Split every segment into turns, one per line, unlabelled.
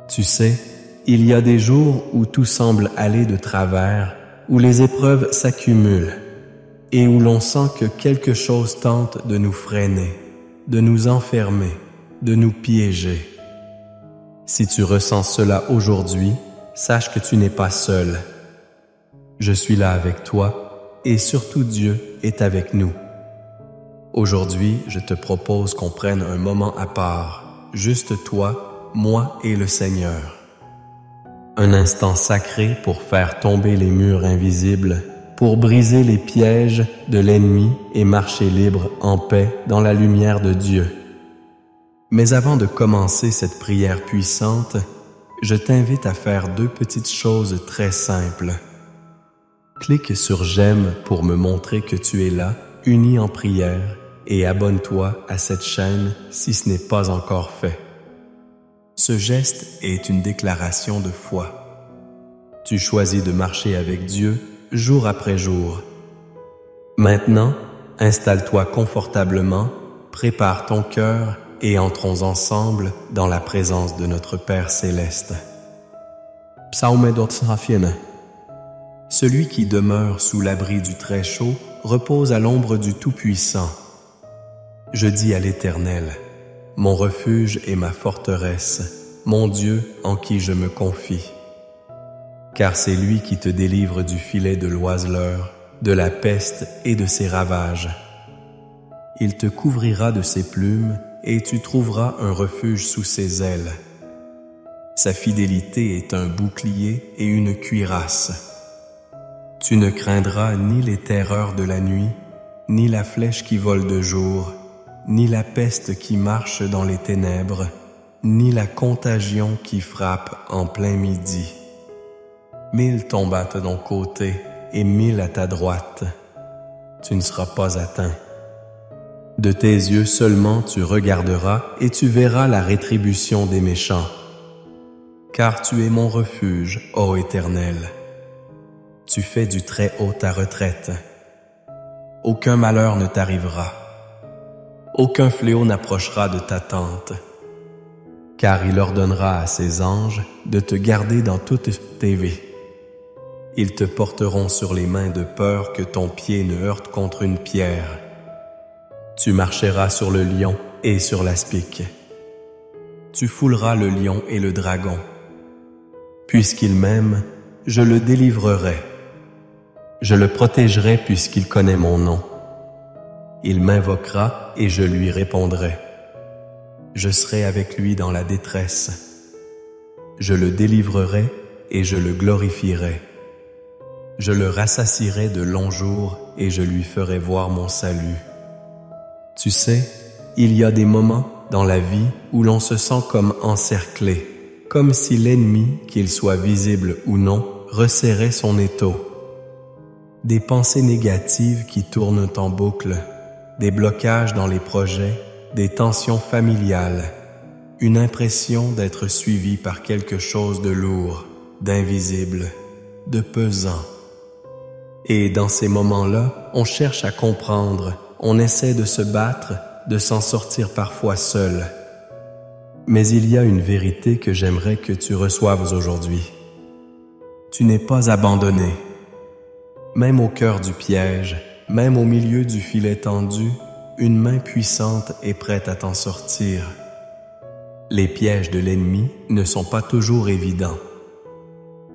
Tu sais, il y a des jours où tout semble aller de travers, où les épreuves s'accumulent et où l'on sent que quelque chose tente de nous freiner, de nous enfermer, de nous piéger. Si tu ressens cela aujourd'hui, sache que tu n'es pas seul. Je suis là avec toi et surtout Dieu est avec nous. Aujourd'hui, je te propose qu'on prenne un moment à part, juste toi, moi et le Seigneur. Un instant sacré pour faire tomber les murs invisibles, pour briser les pièges de l'ennemi et marcher libre en paix dans la lumière de Dieu. Mais avant de commencer cette prière puissante, je t'invite à faire 2 petites choses très simples. Clique sur « J'aime » pour me montrer que tu es là, uni en prière, et abonne-toi à cette chaîne si ce n'est pas encore fait. Ce geste est une déclaration de foi. Tu choisis de marcher avec Dieu jour après jour. Maintenant, installe-toi confortablement, prépare ton cœur et entrons ensemble dans la présence de notre Père Céleste. Psaume 204. Celui qui demeure sous l'abri du Très-Chaud repose à l'ombre du Tout-Puissant. Je dis à l'Éternel, mon refuge et ma forteresse, mon Dieu en qui je me confie. Car c'est lui qui te délivre du filet de l'oiseleur, de la peste et de ses ravages. Il te couvrira de ses plumes et tu trouveras un refuge sous ses ailes. Sa fidélité est un bouclier et une cuirasse. Tu ne craindras ni les terreurs de la nuit, ni la flèche qui vole de jour, ni la peste qui marche dans les ténèbres, ni la contagion qui frappe en plein midi. 1000 tombent à ton côté et 1000 à ta droite. Tu ne seras pas atteint. De tes yeux seulement tu regarderas et tu verras la rétribution des méchants. Car tu es mon refuge, ô Éternel. Tu fais du Très-Haut ta retraite. Aucun malheur ne t'arrivera. Aucun fléau n'approchera de ta tente. Car il ordonnera à ses anges de te garder dans toutes tes vies. Ils te porteront sur les mains de peur que ton pied ne heurte contre une pierre. Tu marcheras sur le lion et sur l'aspic. Tu fouleras le lion et le dragon. Puisqu'il m'aime, je le délivrerai. Je le protégerai puisqu'il connaît mon nom. Il m'invoquera et je lui répondrai. Je serai avec lui dans la détresse. Je le délivrerai et je le glorifierai. Je le rassasierai de longs jours et je lui ferai voir mon salut. Tu sais, il y a des moments dans la vie où l'on se sent comme encerclé, comme si l'ennemi, qu'il soit visible ou non, resserrait son étau. Des pensées négatives qui tournent en boucle, des blocages dans les projets, des tensions familiales, une impression d'être suivi par quelque chose de lourd, d'invisible, de pesant. Et dans ces moments-là, on cherche à comprendre, on essaie de se battre, de s'en sortir parfois seul. Mais il y a une vérité que j'aimerais que tu reçoives aujourd'hui. Tu n'es pas abandonné. Même au cœur du piège, même au milieu du filet tendu, une main puissante est prête à t'en sortir. Les pièges de l'ennemi ne sont pas toujours évidents.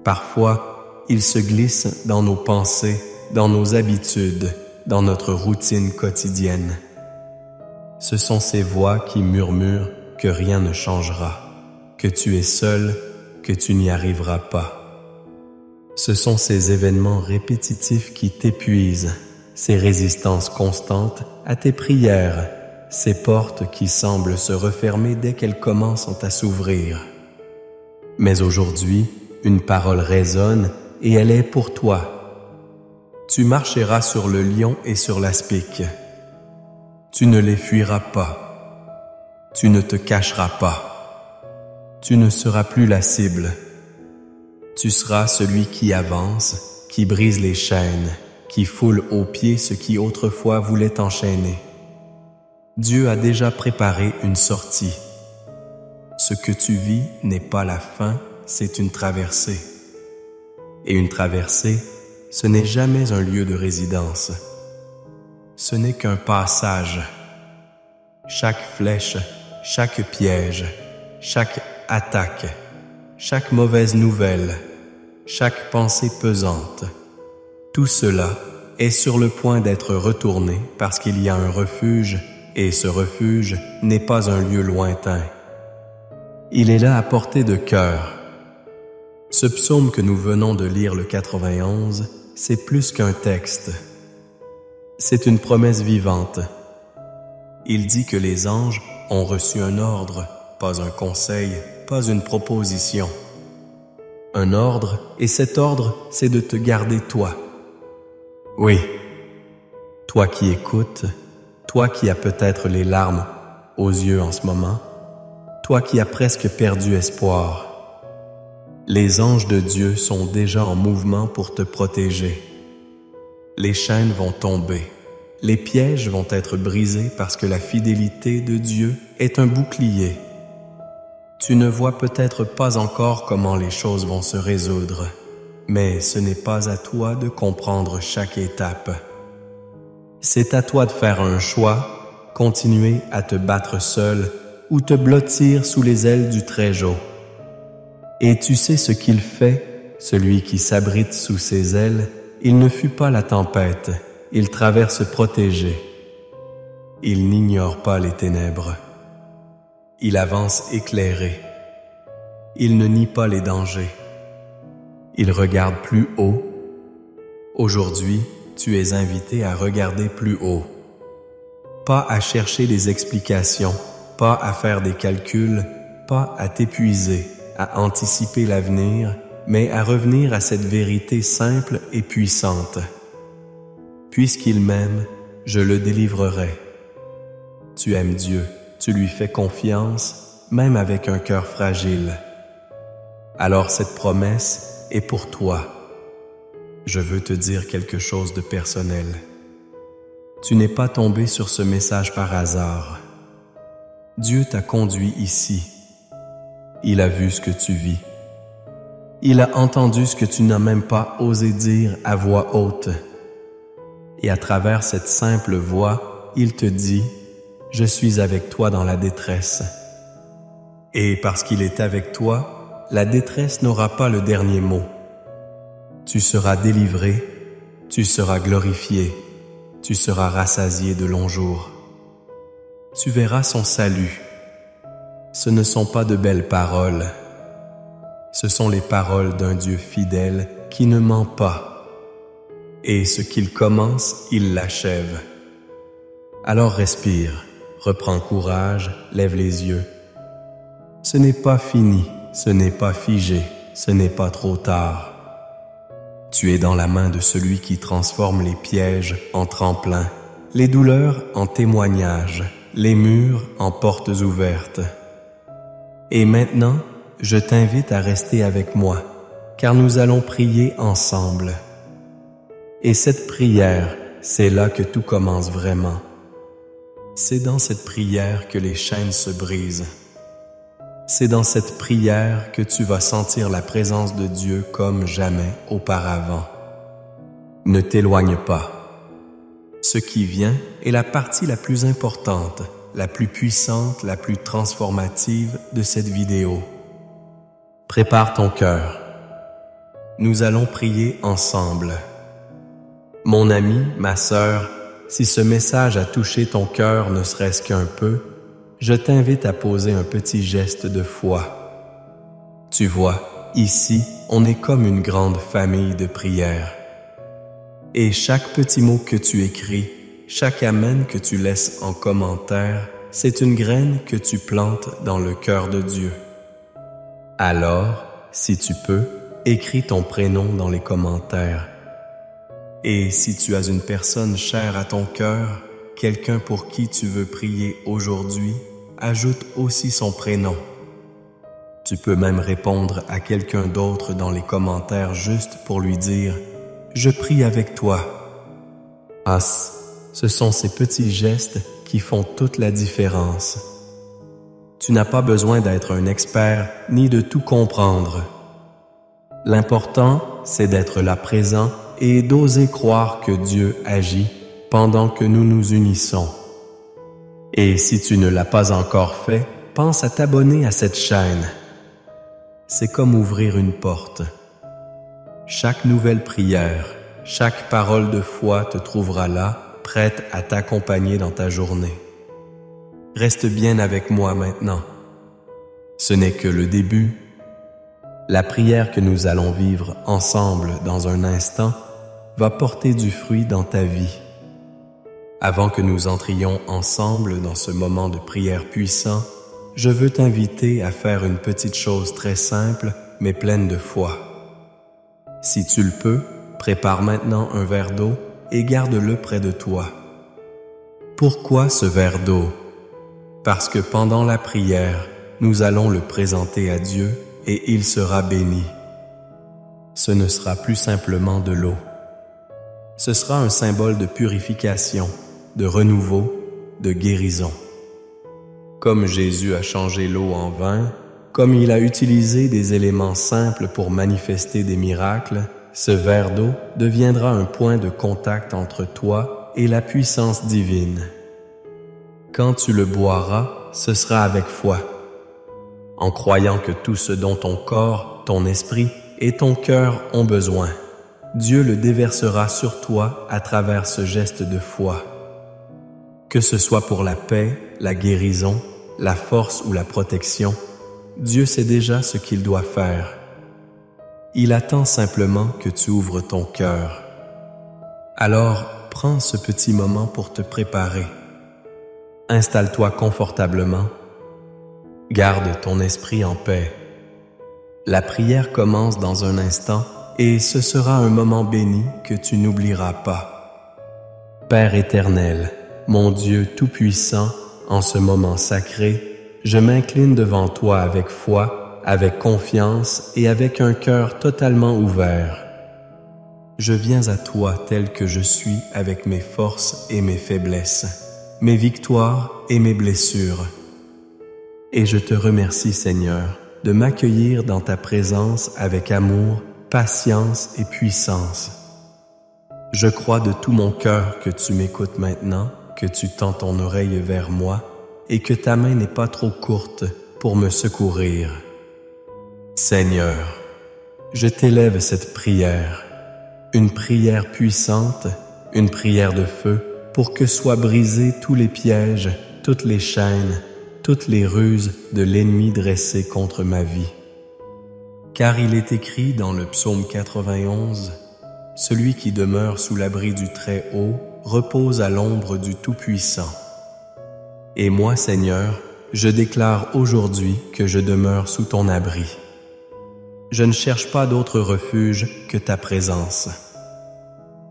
Parfois, ils se glissent dans nos pensées, dans nos habitudes, dans notre routine quotidienne. Ce sont ces voix qui murmurent que rien ne changera, que tu es seul, que tu n'y arriveras pas. Ce sont ces événements répétitifs qui t'épuisent, ces résistances constantes à tes prières, ces portes qui semblent se refermer dès qu'elles commencent à s'ouvrir. Mais aujourd'hui, une parole résonne et elle est pour toi. Tu marcheras sur le lion et sur l'aspic. Tu ne les fuiras pas. Tu ne te cacheras pas. Tu ne seras plus la cible. Tu seras celui qui avance, qui brise les chaînes, qui foule aux pieds ce qui autrefois voulait t'enchaîner. Dieu a déjà préparé une sortie. Ce que tu vis n'est pas la fin, c'est une traversée. Et une traversée, ce n'est jamais un lieu de résidence. Ce n'est qu'un passage. Chaque flèche, chaque piège, chaque attaque, chaque mauvaise nouvelle, chaque pensée pesante, tout cela est sur le point d'être retourné parce qu'il y a un refuge, et ce refuge n'est pas un lieu lointain. Il est là à portée de cœur. Ce psaume que nous venons de lire, le 91, c'est plus qu'un texte. C'est une promesse vivante. Il dit que les anges ont reçu un ordre, pas un conseil, pas une proposition. Un ordre, et cet ordre, c'est de te garder toi. Oui, toi qui écoutes, toi qui as peut-être les larmes aux yeux en ce moment, toi qui as presque perdu espoir. Les anges de Dieu sont déjà en mouvement pour te protéger. Les chaînes vont tomber. Les pièges vont être brisés parce que la fidélité de Dieu est un bouclier. Tu ne vois peut-être pas encore comment les choses vont se résoudre, mais ce n'est pas à toi de comprendre chaque étape. C'est à toi de faire un choix, continuer à te battre seul ou te blottir sous les ailes du Très-Haut. Et tu sais ce qu'il fait, celui qui s'abrite sous ses ailes, il ne fuit pas la tempête, il traverse protégé. Il n'ignore pas les ténèbres. Il avance éclairé. Il ne nie pas les dangers. Il regarde plus haut. Aujourd'hui, tu es invité à regarder plus haut. Pas à chercher des explications, pas à faire des calculs, pas à t'épuiser, à anticiper l'avenir, mais à revenir à cette vérité simple et puissante. Puisqu'il m'aime, je le délivrerai. Tu aimes Dieu, tu lui fais confiance, même avec un cœur fragile. Alors cette promesse est pour toi. Je veux te dire quelque chose de personnel. Tu n'es pas tombé sur ce message par hasard. Dieu t'a conduit ici. Il a vu ce que tu vis. Il a entendu ce que tu n'as même pas osé dire à voix haute. Et à travers cette simple voix, il te dit « Je suis avec toi dans la détresse ». Et parce qu'il est avec toi, la détresse n'aura pas le dernier mot. Tu seras délivré, tu seras glorifié, tu seras rassasié de longs jours. Tu verras son salut. Ce ne sont pas de belles paroles. Ce sont les paroles d'un Dieu fidèle qui ne ment pas. Et ce qu'il commence, il l'achève. Alors respire, reprends courage, lève les yeux. Ce n'est pas fini, ce n'est pas figé, ce n'est pas trop tard. Tu es dans la main de celui qui transforme les pièges en tremplins, les douleurs en témoignages, les murs en portes ouvertes. Et maintenant, je t'invite à rester avec moi, car nous allons prier ensemble. Et cette prière, c'est là que tout commence vraiment. C'est dans cette prière que les chaînes se brisent. C'est dans cette prière que tu vas sentir la présence de Dieu comme jamais auparavant. Ne t'éloigne pas. Ce qui vient est la partie la plus importante, la plus puissante, la plus transformative de cette vidéo. Prépare ton cœur. Nous allons prier ensemble. Mon ami, ma sœur, si ce message a touché ton cœur ne serait-ce qu'un peu, je t'invite à poser un petit geste de foi. Tu vois, ici, on est comme une grande famille de prières. Et chaque petit mot que tu écris, chaque amen que tu laisses en commentaire, c'est une graine que tu plantes dans le cœur de Dieu. Alors, si tu peux, écris ton prénom dans les commentaires. Et si tu as une personne chère à ton cœur, quelqu'un pour qui tu veux prier aujourd'hui, ajoute aussi son prénom. Tu peux même répondre à quelqu'un d'autre dans les commentaires juste pour lui dire « Je prie avec toi ». Ah, ce sont ces petits gestes qui font toute la différence. Tu n'as pas besoin d'être un expert ni de tout comprendre. L'important, c'est d'être là présent et d'oser croire que Dieu agit pendant que nous nous unissons. Et si tu ne l'as pas encore fait, pense à t'abonner à cette chaîne. C'est comme ouvrir une porte. Chaque nouvelle prière, chaque parole de foi te trouvera là, prête à t'accompagner dans ta journée. Reste bien avec moi maintenant. Ce n'est que le début. La prière que nous allons vivre ensemble dans un instant va porter du fruit dans ta vie. Avant que nous entrions ensemble dans ce moment de prière puissant, je veux t'inviter à faire une petite chose très simple mais pleine de foi. Si tu le peux, prépare maintenant un verre d'eau et garde-le près de toi. Pourquoi ce verre d'eau? Parce que pendant la prière, nous allons le présenter à Dieu et il sera béni. Ce ne sera plus simplement de l'eau. Ce sera un symbole de purification, de renouveau, de guérison. Comme Jésus a changé l'eau en vin, comme il a utilisé des éléments simples pour manifester des miracles, ce verre d'eau deviendra un point de contact entre toi et la puissance divine. Quand tu le boiras, ce sera avec foi, en croyant que tout ce dont ton corps, ton esprit et ton cœur ont besoin, Dieu le déversera sur toi à travers ce geste de foi. Que ce soit pour la paix, la guérison, la force ou la protection, Dieu sait déjà ce qu'il doit faire. Il attend simplement que tu ouvres ton cœur. Alors, prends ce petit moment pour te préparer. Installe-toi confortablement. Garde ton esprit en paix. La prière commence dans un instant et ce sera un moment béni que tu n'oublieras pas. Père éternel, mon Dieu tout-puissant, en ce moment sacré, je m'incline devant toi avec foi, avec confiance et avec un cœur totalement ouvert. Je viens à toi tel que je suis avec mes forces et mes faiblesses, mes victoires et mes blessures. Et je te remercie, Seigneur, de m'accueillir dans ta présence avec amour, patience et puissance. Je crois de tout mon cœur que tu m'écoutes maintenant, que tu tends ton oreille vers moi et que ta main n'est pas trop courte pour me secourir. Seigneur, je t'élève cette prière, une prière puissante, une prière de feu, pour que soient brisés tous les pièges, toutes les chaînes, toutes les ruses de l'ennemi dressé contre ma vie. Car il est écrit dans le psaume 91, « Celui qui demeure sous l'abri du Très-Haut repose à l'ombre du Tout-Puissant. » Et moi, Seigneur, je déclare aujourd'hui que je demeure sous ton abri. Je ne cherche pas d'autre refuge que ta présence.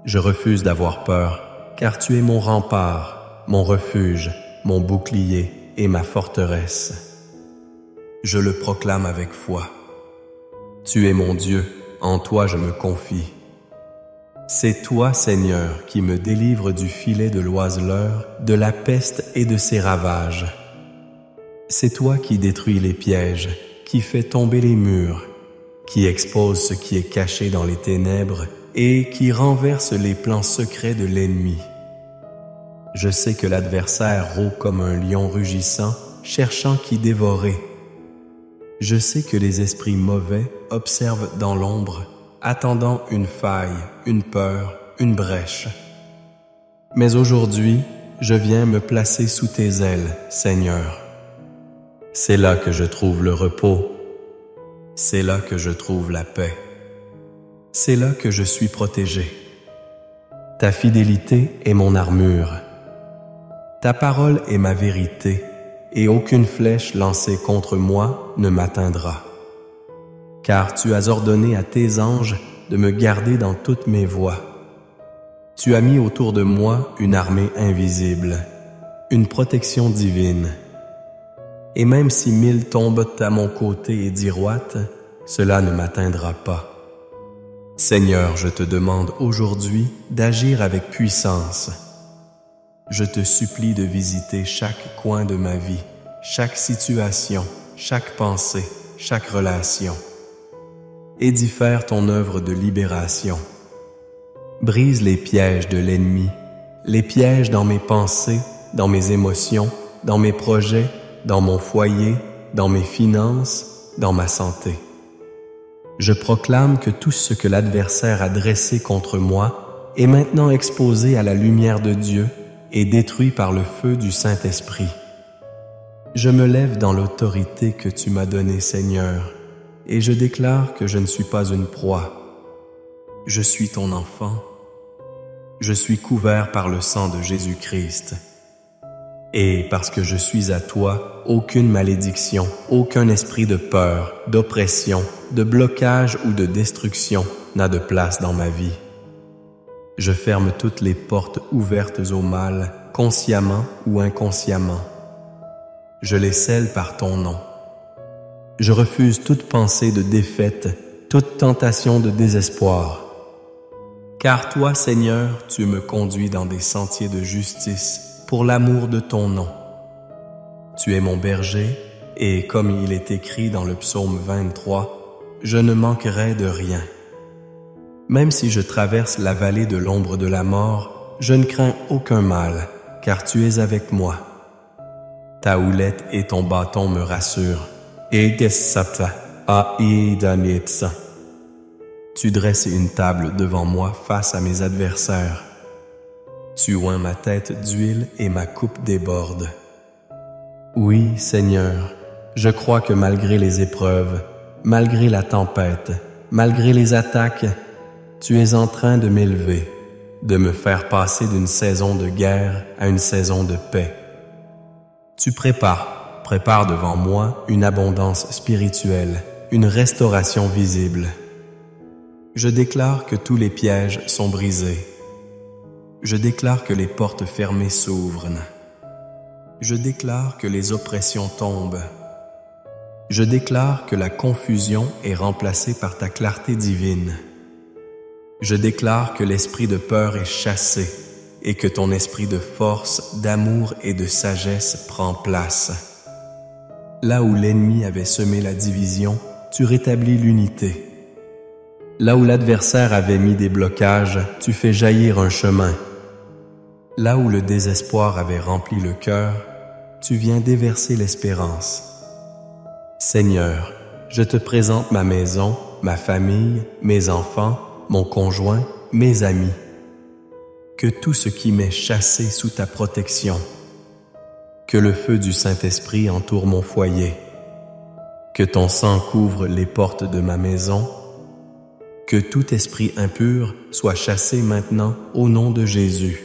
Je refuse d'avoir peur, car tu es mon rempart, mon refuge, mon bouclier et ma forteresse. Je le proclame avec foi. Tu es mon Dieu, en toi je me confie. C'est toi, Seigneur, qui me délivre du filet de l'oiseleur, de la peste et de ses ravages. C'est toi qui détruis les pièges, qui fais tomber les murs, qui expose ce qui est caché dans les ténèbres et qui renverse les plans secrets de l'ennemi. Je sais que l'adversaire rôde comme un lion rugissant, cherchant qui dévorer. Je sais que les esprits mauvais observent dans l'ombre, attendant une faille, une peur, une brèche. Mais aujourd'hui, je viens me placer sous tes ailes, Seigneur. C'est là que je trouve le repos. C'est là que je trouve la paix. C'est là que je suis protégé. Ta fidélité est mon armure. Ta parole est ma vérité, et aucune flèche lancée contre moi ne m'atteindra. Car tu as ordonné à tes anges de me garder dans toutes mes voies. Tu as mis autour de moi une armée invisible, une protection divine. Et même si 1000 tombent à mon côté et d'Iroite, cela ne m'atteindra pas. Seigneur, je te demande aujourd'hui d'agir avec puissance. Je te supplie de visiter chaque coin de ma vie, chaque situation, chaque pensée, chaque relation, et d'y faire ton œuvre de libération. Brise les pièges de l'ennemi, les pièges dans mes pensées, dans mes émotions, dans mes projets, dans mon foyer, dans mes finances, dans ma santé. Je proclame que tout ce que l'adversaire a dressé contre moi est maintenant exposé à la lumière de Dieu et détruit par le feu du Saint-Esprit. Je me lève dans l'autorité que tu m'as donnée, Seigneur, et je déclare que je ne suis pas une proie. Je suis ton enfant. Je suis couvert par le sang de Jésus-Christ. Et parce que je suis à toi, aucune malédiction, aucun esprit de peur, d'oppression, de blocage ou de destruction n'a de place dans ma vie. Je ferme toutes les portes ouvertes au mal, consciemment ou inconsciemment. Je les scelle par ton nom. Je refuse toute pensée de défaite, toute tentation de désespoir. Car toi, Seigneur, tu me conduis dans des sentiers de justice pour l'amour de ton nom. Tu es mon berger, et comme il est écrit dans le psaume 23, je ne manquerai de rien. Même si je traverse la vallée de l'ombre de la mort, je ne crains aucun mal, car tu es avec moi. Ta houlette et ton bâton me rassurent. Tu dresses une table devant moi face à mes adversaires. Tu oins ma tête d'huile et ma coupe déborde. Oui, Seigneur, je crois que malgré les épreuves, malgré la tempête, malgré les attaques, tu es en train de m'élever, de me faire passer d'une saison de guerre à une saison de paix. Tu prépares devant moi une abondance spirituelle, une restauration visible. Je déclare que tous les pièges sont brisés. Je déclare que les portes fermées s'ouvrent. Je déclare que les oppressions tombent. Je déclare que la confusion est remplacée par ta clarté divine. Je déclare que l'esprit de peur est chassé et que ton esprit de force, d'amour et de sagesse prend place. Là où l'ennemi avait semé la division, tu rétablis l'unité. Là où l'adversaire avait mis des blocages, tu fais jaillir un chemin. Là où le désespoir avait rempli le cœur, tu viens déverser l'espérance. Seigneur, je te présente ma maison, ma famille, mes enfants, mon conjoint, mes amis. Que tout ce qui m'est chassé sous ta protection. Que le feu du Saint-Esprit entoure mon foyer. Que ton sang couvre les portes de ma maison. Que tout esprit impur soit chassé maintenant au nom de Jésus.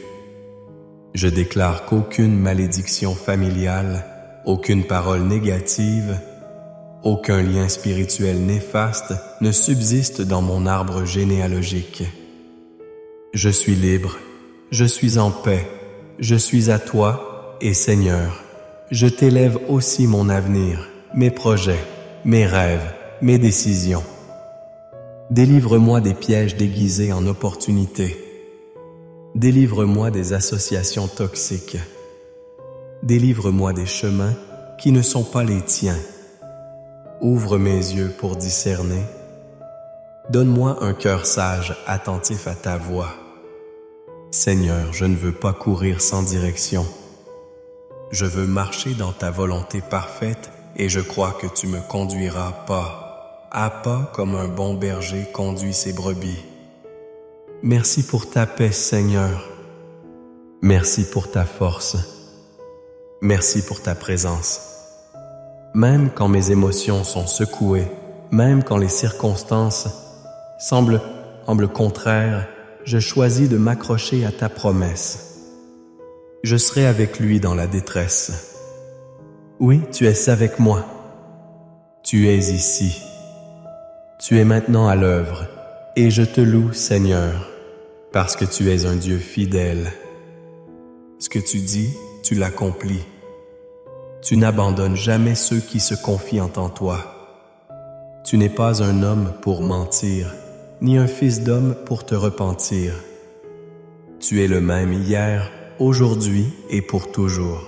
Je déclare qu'aucune malédiction familiale, aucune parole négative, aucun lien spirituel néfaste ne subsiste dans mon arbre généalogique. Je suis libre, je suis en paix, je suis à toi et Seigneur, je t'élève aussi mon avenir, mes projets, mes rêves, mes décisions. Délivre-moi des pièges déguisés en opportunités. Délivre-moi des associations toxiques. Délivre-moi des chemins qui ne sont pas les tiens. Ouvre mes yeux pour discerner. Donne-moi un cœur sage, attentif à ta voix. Seigneur, je ne veux pas courir sans direction. Je veux marcher dans ta volonté parfaite et je crois que tu me conduiras pas à pas comme un bon berger conduit ses brebis. Merci pour ta paix, Seigneur. Merci pour ta force. Merci pour ta présence. Même quand mes émotions sont secouées, même quand les circonstances semblent contraires, je choisis de m'accrocher à ta promesse. Je serai avec lui dans la détresse. Oui, tu es avec moi. Tu es ici. Tu es maintenant à l'œuvre, et je te loue, Seigneur, parce que tu es un Dieu fidèle. Ce que tu dis, tu l'accomplis. Tu n'abandonnes jamais ceux qui se confient en toi. Tu n'es pas un homme pour mentir, ni un fils d'homme pour te repentir. Tu es le même hier, aujourd'hui et pour toujours.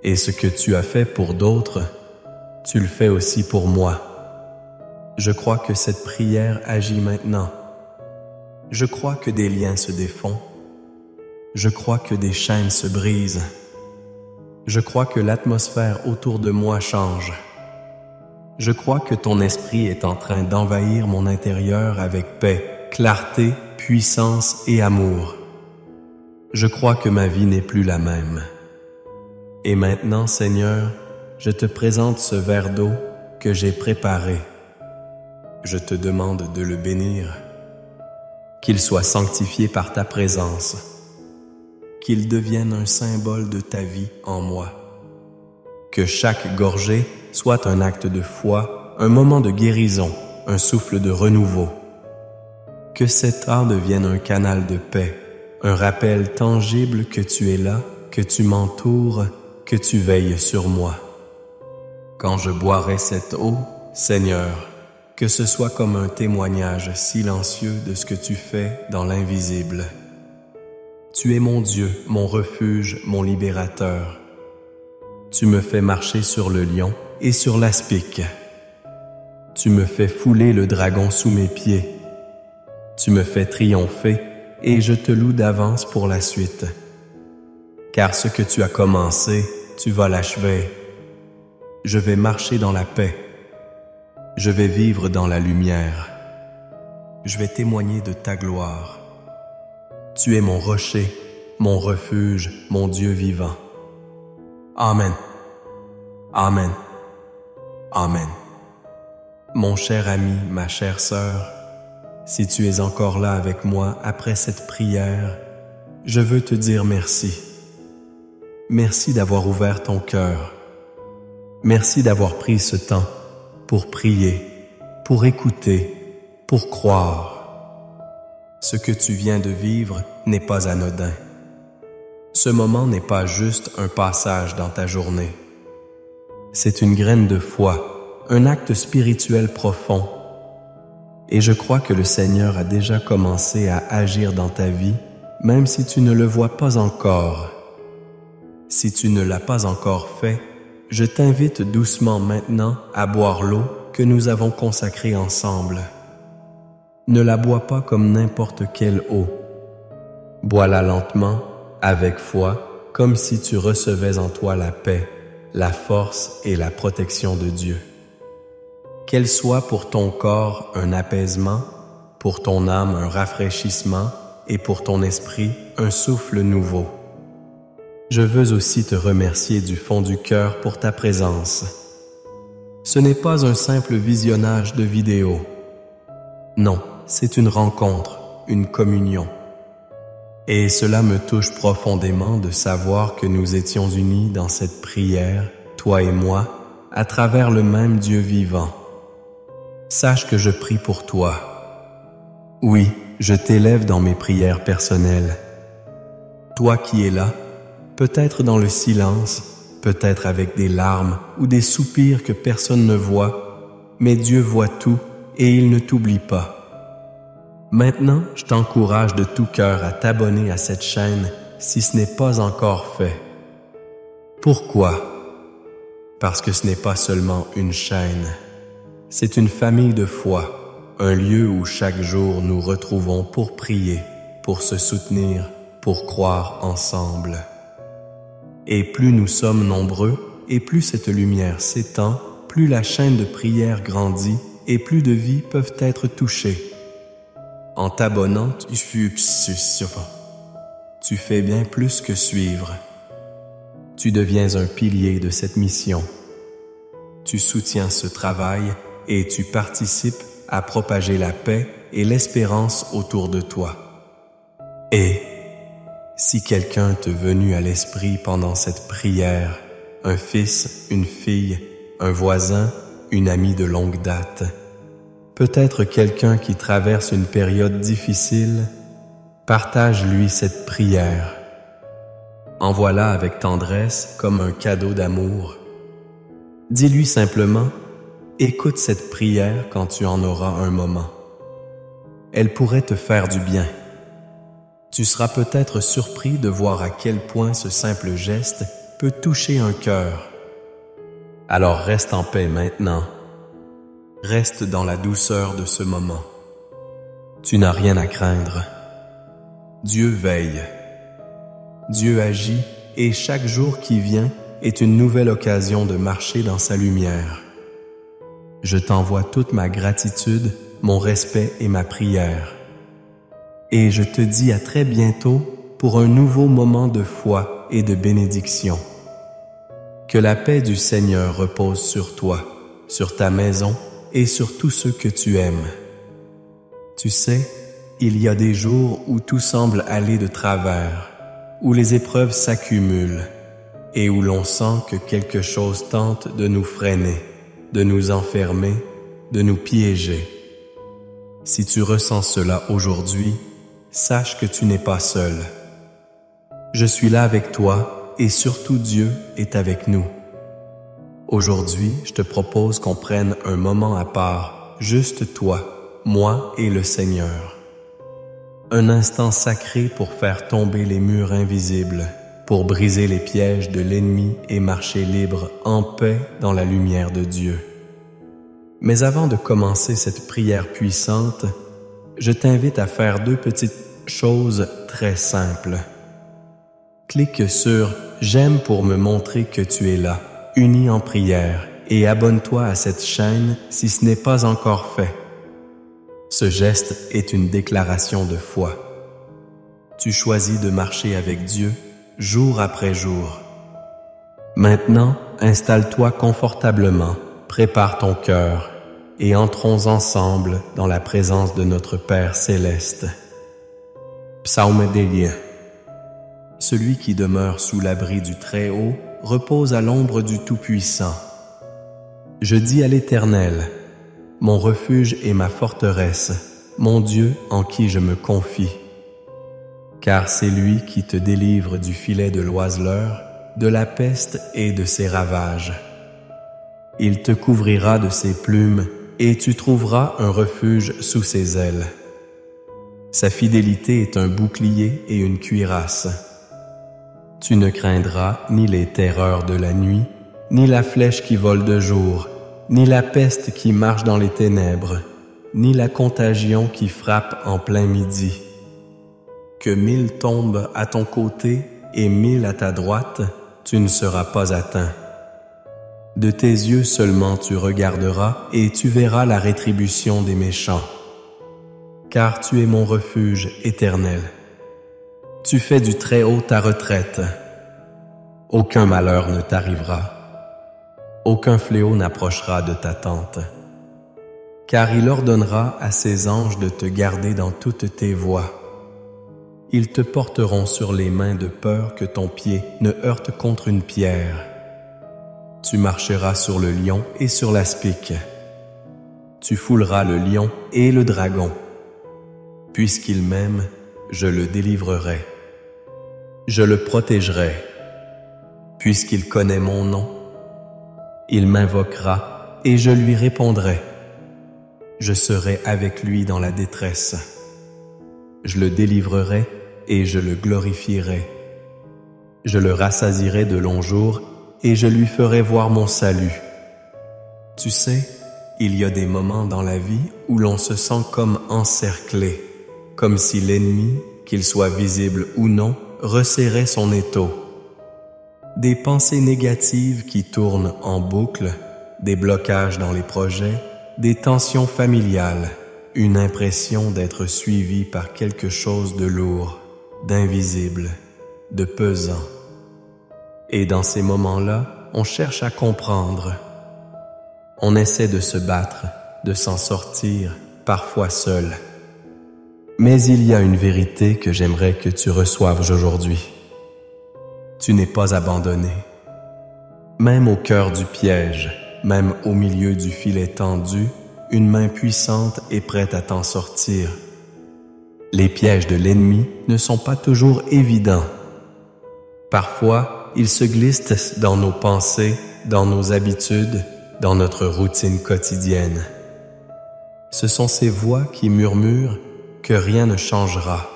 Et ce que tu as fait pour d'autres, tu le fais aussi pour moi. Je crois que cette prière agit maintenant. Je crois que des liens se défont. Je crois que des chaînes se brisent. Je crois que l'atmosphère autour de moi change. Je crois que ton esprit est en train d'envahir mon intérieur avec paix, clarté, puissance et amour. Je crois que ma vie n'est plus la même. Et maintenant, Seigneur, je te présente ce verre d'eau que j'ai préparé. Je te demande de le bénir, qu'il soit sanctifié par ta présence, qu'il devienne un symbole de ta vie en moi. Que chaque gorgée soit un acte de foi, un moment de guérison, un souffle de renouveau. Que cet art devienne un canal de paix, un rappel tangible que tu es là, que tu m'entoures, que tu veilles sur moi. Quand je boirai cette eau, Seigneur, que ce soit comme un témoignage silencieux de ce que tu fais dans l'invisible. Tu es mon Dieu, mon refuge, mon libérateur. Tu me fais marcher sur le lion et sur l'aspic. Tu me fais fouler le dragon sous mes pieds. Tu me fais triompher et je te loue d'avance pour la suite. Car ce que tu as commencé, tu vas l'achever. Je vais marcher dans la paix. Je vais vivre dans la lumière. Je vais témoigner de ta gloire. Tu es mon rocher, mon refuge, mon Dieu vivant. Amen. Amen. Amen. Mon cher ami, ma chère sœur, si tu es encore là avec moi après cette prière, je veux te dire merci. Merci d'avoir ouvert ton cœur. Merci d'avoir pris ce temps pour prier, pour écouter, pour croire. Ce que tu viens de vivre n'est pas anodin. Ce moment n'est pas juste un passage dans ta journée. C'est une graine de foi, un acte spirituel profond. Et je crois que le Seigneur a déjà commencé à agir dans ta vie, même si tu ne le vois pas encore. Si tu ne l'as pas encore fait, je t'invite doucement maintenant à boire l'eau que nous avons consacrée ensemble. Ne la bois pas comme n'importe quelle eau. Bois-la lentement, avec foi, comme si tu recevais en toi la paix, la force et la protection de Dieu. Qu'elle soit pour ton corps un apaisement, pour ton âme un rafraîchissement et pour ton esprit un souffle nouveau. Je veux aussi te remercier du fond du cœur pour ta présence. Ce n'est pas un simple visionnage de vidéos. Non, c'est une rencontre, une communion. Et cela me touche profondément de savoir que nous étions unis dans cette prière, toi et moi, à travers le même Dieu vivant. Sache que je prie pour toi. Oui, je t'élève dans mes prières personnelles. Toi qui es là, peut-être dans le silence, peut-être avec des larmes ou des soupirs que personne ne voit, mais Dieu voit tout et il ne t'oublie pas. Maintenant, je t'encourage de tout cœur à t'abonner à cette chaîne si ce n'est pas encore fait. Pourquoi? Parce que ce n'est pas seulement une chaîne. C'est une famille de foi, un lieu où chaque jour nous retrouvons pour prier, pour se soutenir, pour croire ensemble. Et plus nous sommes nombreux, et plus cette lumière s'étend, plus la chaîne de prière grandit et plus de vies peuvent être touchées. En t'abonnant, tu fais bien plus que suivre. Tu deviens un pilier de cette mission. Tu soutiens ce travail et tu participes à propager la paix et l'espérance autour de toi. Et si quelqu'un t'est venu à l'esprit pendant cette prière, un fils, une fille, un voisin, une amie de longue date, peut-être quelqu'un qui traverse une période difficile, partage-lui cette prière. Envoie-la avec tendresse comme un cadeau d'amour. Dis-lui simplement, écoute cette prière quand tu en auras un moment. Elle pourrait te faire du bien. Tu seras peut-être surpris de voir à quel point ce simple geste peut toucher un cœur. Alors reste en paix maintenant. Reste dans la douceur de ce moment. Tu n'as rien à craindre. Dieu veille. Dieu agit et chaque jour qui vient est une nouvelle occasion de marcher dans sa lumière. Je t'envoie toute ma gratitude, mon respect et ma prière. Et je te dis à très bientôt pour un nouveau moment de foi et de bénédiction. Que la paix du Seigneur repose sur toi, sur ta maison et sur tous ceux que tu aimes. Tu sais, il y a des jours où tout semble aller de travers, où les épreuves s'accumulent et où l'on sent que quelque chose tente de nous freiner, de nous enfermer, de nous piéger. Si tu ressens cela aujourd'hui, sache que tu n'es pas seul. Je suis là avec toi et surtout Dieu est avec nous. Aujourd'hui, je te propose qu'on prenne un moment à part, juste toi, moi et le Seigneur. Un instant sacré pour faire tomber les murs invisibles, pour briser les pièges de l'ennemi et marcher libre en paix dans la lumière de Dieu. Mais avant de commencer cette prière puissante, je t'invite à faire deux petites choses très simples. Clique sur « J'aime » pour me montrer que tu es là, uni en prière, et abonne-toi à cette chaîne si ce n'est pas encore fait. Ce geste est une déclaration de foi. Tu choisis de marcher avec Dieu jour après jour. Maintenant, installe-toi confortablement, prépare ton cœur et entrons ensemble dans la présence de notre Père céleste. Psaume d'Élie. Celui qui demeure sous l'abri du Très-Haut repose à l'ombre du Tout-Puissant. Je dis à l'Éternel, mon refuge et ma forteresse, mon Dieu en qui je me confie. Car c'est lui qui te délivre du filet de l'oiseleur, de la peste et de ses ravages. Il te couvrira de ses plumes et tu trouveras un refuge sous ses ailes. Sa fidélité est un bouclier et une cuirasse. Tu ne craindras ni les terreurs de la nuit, ni la flèche qui vole de jour, ni la peste qui marche dans les ténèbres, ni la contagion qui frappe en plein midi. Que 1000 tombent à ton côté et 1000 à ta droite, tu ne seras pas atteint. De tes yeux seulement tu regarderas et tu verras la rétribution des méchants. Car tu es mon refuge éternel. Tu fais du Très-Haut ta retraite. Aucun malheur ne t'arrivera. Aucun fléau n'approchera de ta tente. Car il ordonnera à ses anges de te garder dans toutes tes voies. Ils te porteront sur les mains de peur que ton pied ne heurte contre une pierre. Tu marcheras sur le lion et sur l'aspic. Tu fouleras le lion et le dragon. Puisqu'il m'aime, je le délivrerai. Je le protégerai. Puisqu'il connaît mon nom, il m'invoquera et je lui répondrai. Je serai avec lui dans la détresse. Je le délivrerai et je le glorifierai. Je le rassasierai de longs jours et je lui ferai voir mon salut. Tu sais, il y a des moments dans la vie où l'on se sent comme encerclé, comme si l'ennemi, qu'il soit visible ou non, resserrait son étau. Des pensées négatives qui tournent en boucle, des blocages dans les projets, des tensions familiales, une impression d'être suivi par quelque chose de lourd, d'invisible, de pesant. Et dans ces moments-là, on cherche à comprendre. On essaie de se battre, de s'en sortir, parfois seul. Mais il y a une vérité que j'aimerais que tu reçoives aujourd'hui. Tu n'es pas abandonné. Même au cœur du piège, même au milieu du filet tendu, une main puissante est prête à t'en sortir. Les pièges de l'ennemi ne sont pas toujours évidents. Parfois, ils se glissent dans nos pensées, dans nos habitudes, dans notre routine quotidienne. Ce sont ces voix qui murmurent que rien ne changera,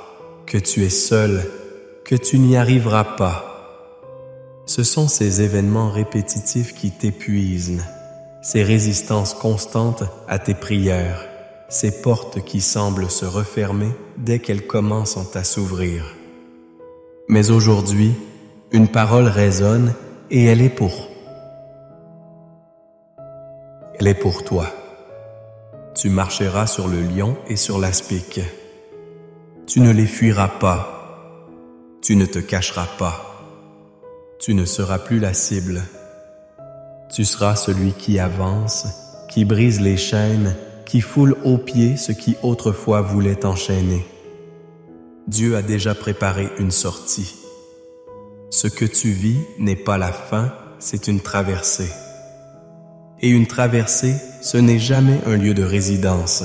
que tu es seul, que tu n'y arriveras pas. Ce sont ces événements répétitifs qui t'épuisent, ces résistances constantes à tes prières, ces portes qui semblent se refermer dès qu'elles commencent à s'ouvrir. Mais aujourd'hui, une parole résonne et elle est pour toi. Tu marcheras sur le lion et sur l'aspic. Tu ne les fuiras pas. Tu ne te cacheras pas. Tu ne seras plus la cible. Tu seras celui qui avance, qui brise les chaînes, qui foule aux pieds ce qui autrefois voulait t'enchaîner. Dieu a déjà préparé une sortie. Ce que tu vis n'est pas la fin, c'est une traversée. Et une traversée, ce n'est jamais un lieu de résidence.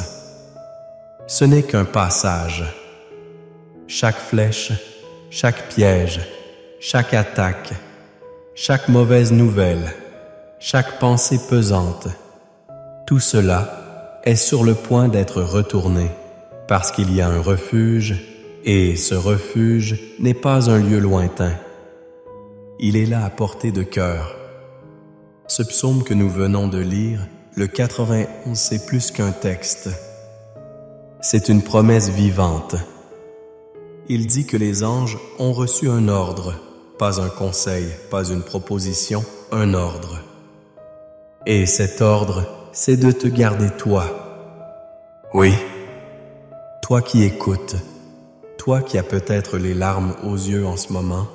Ce n'est qu'un passage. Chaque flèche, chaque piège, chaque attaque, chaque mauvaise nouvelle, chaque pensée pesante, tout cela est sur le point d'être retourné parce qu'il y a un refuge et ce refuge n'est pas un lieu lointain. Il est là à portée de cœur. Ce psaume que nous venons de lire, le 91, c'est plus qu'un texte. C'est une promesse vivante. Il dit que les anges ont reçu un ordre, pas un conseil, pas une proposition, un ordre. Et cet ordre, c'est de te garder toi. Oui, toi qui écoutes, toi qui as peut-être les larmes aux yeux en ce moment,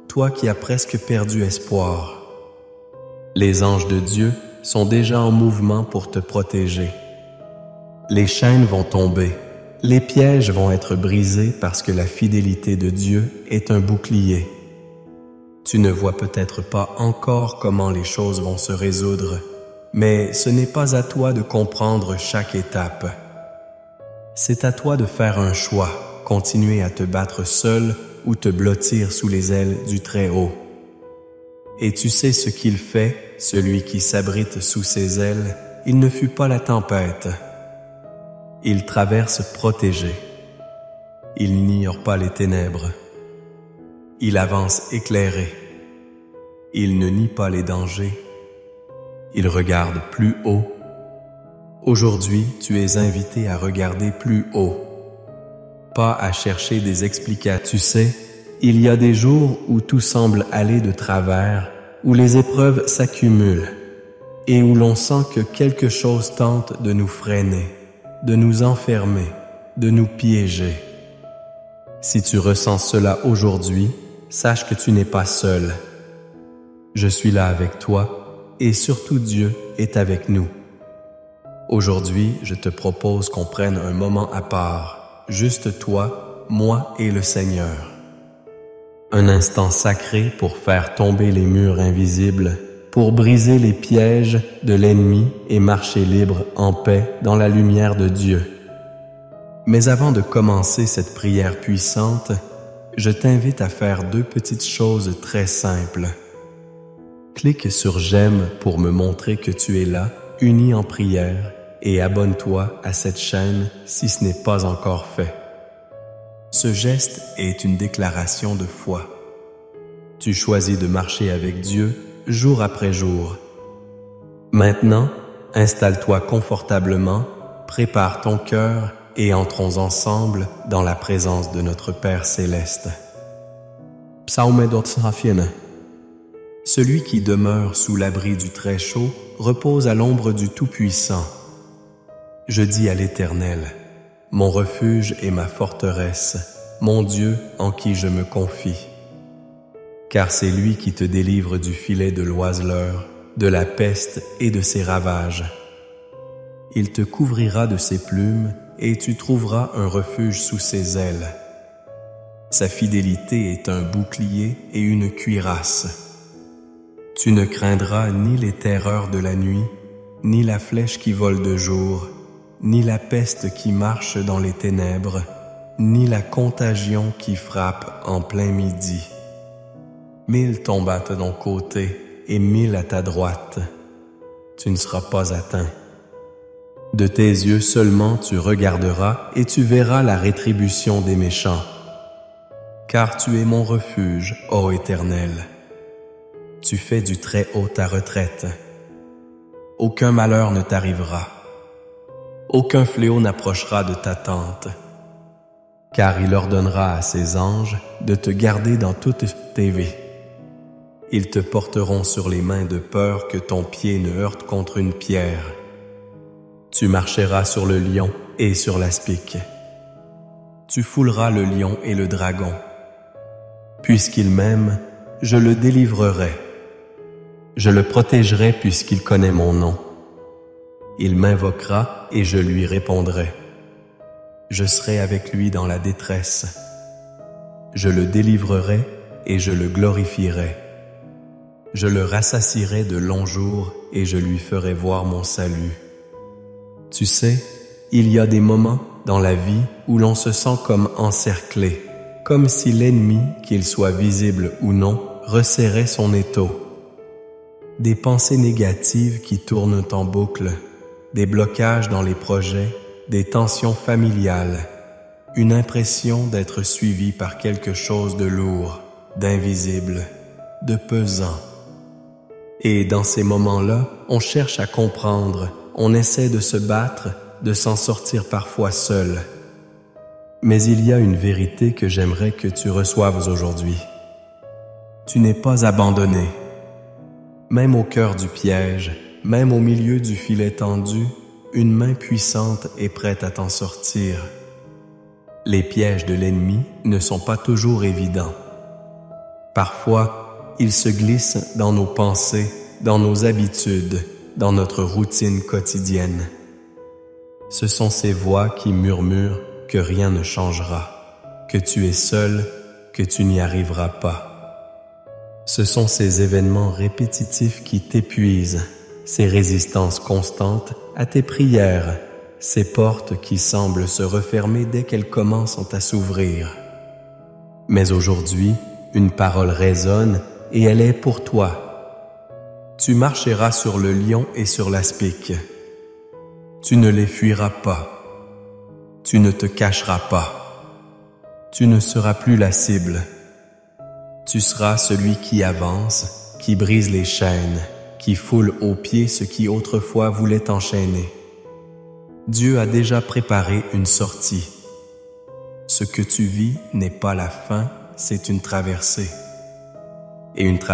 toi qui as presque perdu espoir. Les anges de Dieu sont déjà en mouvement pour te protéger. Les chaînes vont tomber, les pièges vont être brisés parce que la fidélité de Dieu est un bouclier. Tu ne vois peut-être pas encore comment les choses vont se résoudre, mais ce n'est pas à toi de comprendre chaque étape. C'est à toi de faire un choix, continuer à te battre seul ou te blottir sous les ailes du Très-Haut. Et tu sais ce qu'il fait, celui qui s'abrite sous ses ailes, il ne fuit pas la tempête. Il traverse protégé. Il n'ignore pas les ténèbres. Il avance éclairé. Il ne nie pas les dangers. Il regarde plus haut. Aujourd'hui, tu es invité à regarder plus haut. Pas à chercher des explications. Tu sais, il y a des jours où tout semble aller de travers, où les épreuves s'accumulent et où l'on sent que quelque chose tente de nous freiner, de nous enfermer, de nous piéger. Si tu ressens cela aujourd'hui, sache que tu n'es pas seul. Je suis là avec toi et surtout Dieu est avec nous. Aujourd'hui, je te propose qu'on prenne un moment à part, juste toi, moi et le Seigneur. Un instant sacré pour faire tomber les murs invisibles, pour briser les pièges de l'ennemi et marcher libre en paix dans la lumière de Dieu. Mais avant de commencer cette prière puissante, je t'invite à faire 2 petites choses très simples. Clique sur « J'aime » pour me montrer que tu es là, uni en prière, et abonne-toi à cette chaîne si ce n'est pas encore fait. Ce geste est une déclaration de foi. Tu choisis de marcher avec Dieu jour après jour. Maintenant, installe-toi confortablement, prépare ton cœur et entrons ensemble dans la présence de notre Père céleste. Psaume 100. Celui qui demeure sous l'abri du Très-Chaud repose à l'ombre du Tout-Puissant. Je dis à l'Éternel, mon refuge et ma forteresse, mon Dieu en qui je me confie. Car c'est lui qui te délivre du filet de l'oiseleur, de la peste et de ses ravages. Il te couvrira de ses plumes et tu trouveras un refuge sous ses ailes. Sa fidélité est un bouclier et une cuirasse. Tu ne craindras ni les terreurs de la nuit, ni la flèche qui vole de jour, ni la peste qui marche dans les ténèbres, ni la contagion qui frappe en plein midi. 1000 tombent à ton côté et 1000 à ta droite. Tu ne seras pas atteint. De tes yeux seulement tu regarderas et tu verras la rétribution des méchants. Car tu es mon refuge, ô Éternel. Tu fais du Très-Haut ta retraite. Aucun malheur ne t'arrivera. Aucun fléau n'approchera de ta tente. Car il ordonnera à ses anges de te garder dans toutes tes vies. Ils te porteront sur les mains de peur que ton pied ne heurte contre une pierre. Tu marcheras sur le lion et sur l'aspic. Tu fouleras le lion et le dragon. Puisqu'il m'aime, je le délivrerai. Je le protégerai puisqu'il connaît mon nom. Il m'invoquera et je lui répondrai. Je serai avec lui dans la détresse. Je le délivrerai et je le glorifierai. Je le rassasierai de longs jours et je lui ferai voir mon salut. Tu sais, il y a des moments dans la vie où l'on se sent comme encerclé, comme si l'ennemi, qu'il soit visible ou non, resserrait son étau. Des pensées négatives qui tournent en boucle, des blocages dans les projets, des tensions familiales, une impression d'être suivi par quelque chose de lourd, d'invisible, de pesant. Et dans ces moments-là, on cherche à comprendre, on essaie de se battre, de s'en sortir parfois seul. Mais il y a une vérité que j'aimerais que tu reçoives aujourd'hui. Tu n'es pas abandonné. Même au cœur du piège, même au milieu du filet tendu, une main puissante est prête à t'en sortir. Les pièges de l'ennemi ne sont pas toujours évidents. Parfois, ils se glissent dans nos pensées, dans nos habitudes, dans notre routine quotidienne. Ce sont ces voix qui murmurent que rien ne changera, que tu es seul, que tu n'y arriveras pas. Ce sont ces événements répétitifs qui t'épuisent, ces résistances constantes à tes prières, ces portes qui semblent se refermer dès qu'elles commencent à s'ouvrir. Mais aujourd'hui, une parole résonne et elle est pour toi. Tu marcheras sur le lion et sur l'aspic. Tu ne les fuiras pas. Tu ne te cacheras pas. Tu ne seras plus la cible. Tu seras celui qui avance, qui brise les chaînes, qui foule aux pieds ce qui autrefois voulait t'enchaîner. Dieu a déjà préparé une sortie. Ce que tu vis n'est pas la fin, c'est une traversée. Et une traversée